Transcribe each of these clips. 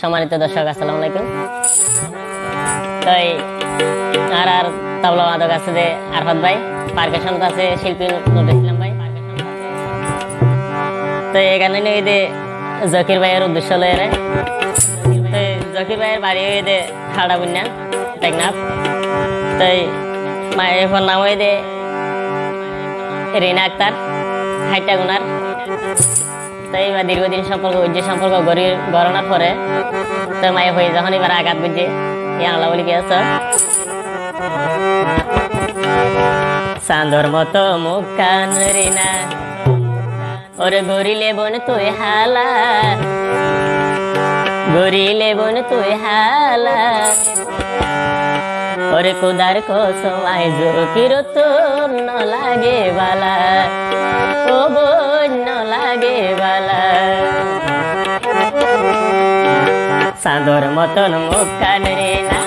সম্মানিত দর্শক, আসসালামু আলাইকুম। তাই আর তাবলা বাদক আছে যে আরফাত ভাই, পারকাশন আছে শিল্পী নুরুল ইসলাম ভাই। তো এখানে নিয়ে যে জকির ভাইয়ের উদ্দেশ্য লয়ে জকির ভাইয়ের বাড়ি হয়ে যে হাড়া বুন্যা টেকনাফ। তাই মায়ের নাম হয়ে যে রিনা আক্তার হাইটা গুনার। তাই দীর্ঘদিন সম্পর্ক যে সম্পর্ক গড়ানোর পরে তো মায়ের হয়ে যখন এবার আঘাত বুঝছে আল্লাহ বলি গেছ চাঁদর মতো মুখ কান রিনা ওরে গরিলে বোন তুই হালা, গরিলে বোন তুই হালা ওরে কুদার কসম আই জকির তোর ন লাগে বালা, ও বোন ন লাগে বালা। চাঁদর মতন মুখ কান রে না,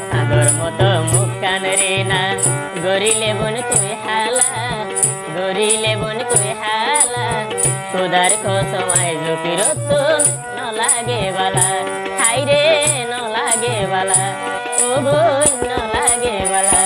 চাঁদর মতো মুখ কান রে না, গরিলে বোন তুই হালা, গরিলে বোন তুই হালা কুদার কসম আই জকির তোর ন লাগে বালা, হাই রে ন লাগে বালা, ও বোন ন লাগে বালা।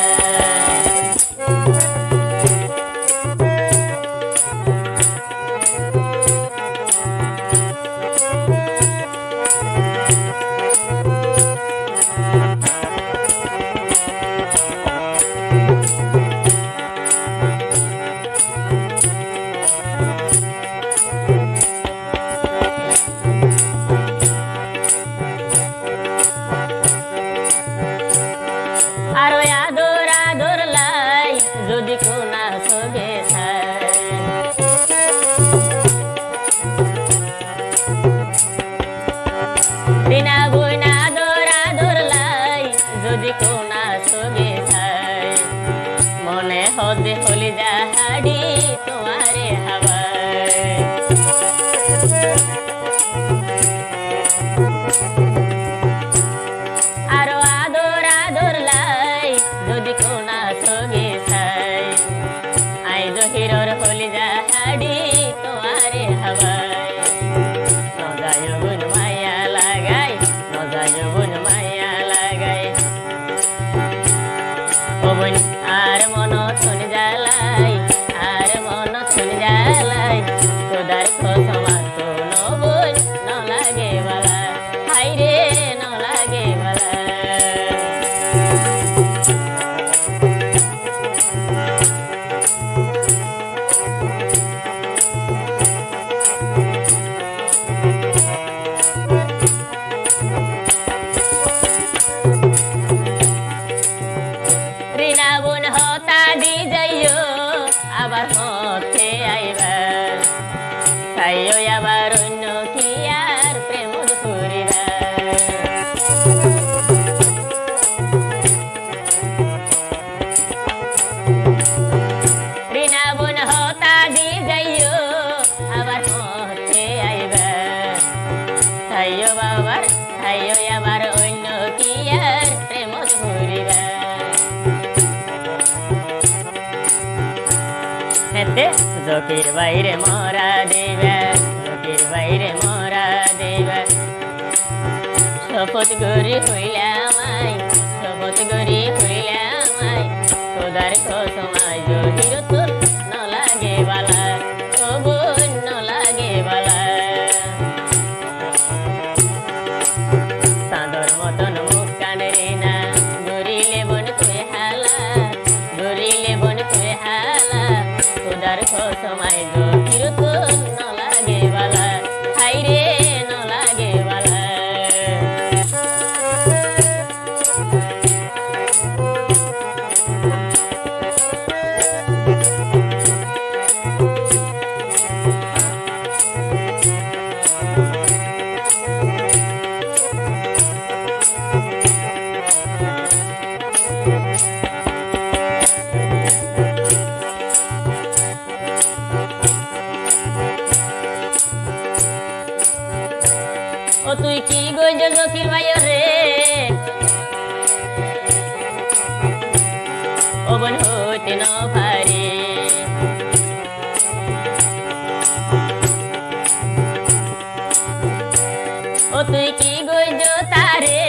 আরো আদর আদর লাই যদি কোনা সবে বিনা বইনা আদর আদর লাই যদি কোনা সবে মনে হতে হলি যাহাড়ি তোমারে হাওয়ায়। আরো আদর আদর লাই যদি কোনা সগে ছাই আই জহিরর হলি যাহাড়ি তোমারে হাওয়ায়। নজায় গুন মায়া লাগাই, নজায় গুন মায়া লাগাই ও বোন আর মন থন জ্বালাই, আর মন থন জ্বালাই তোদার খসমা তো বোন ন লাগে বালা, হাই রে ন লাগে বালা। রিনা বোন হতা দি যাইও আবার হতে আইবার, তাইও আবার অন্য কি আর প্রেম করিবার। রিনা বোন হতা দি যাইও আবার হতে আইবার, তাইও বাবার তাইও আবার অন্য কি আর প্রেম করিবার। জকির বাইরে মরা দেবা, জকির বাইরে মরা দেবা শপথ গরি হইলামাই, শপথ গরি হইলামাই তোদার কসমাই জকির তোর ন লাগে বালা, ও বোন ন লাগে বালা। চাঁদর মতন মুখ কান রে না, গরিলে বোন তুই হালা, গরিলে বোন তুই হালা তোদার খসমাই জকির তোর ন লাগে বালা, হাই রে ন লাগে বালা। ও তুই কি গইজ জকির ভাই রে, ও বোন হইতে ন পারে ও তুই কি গইজ তারে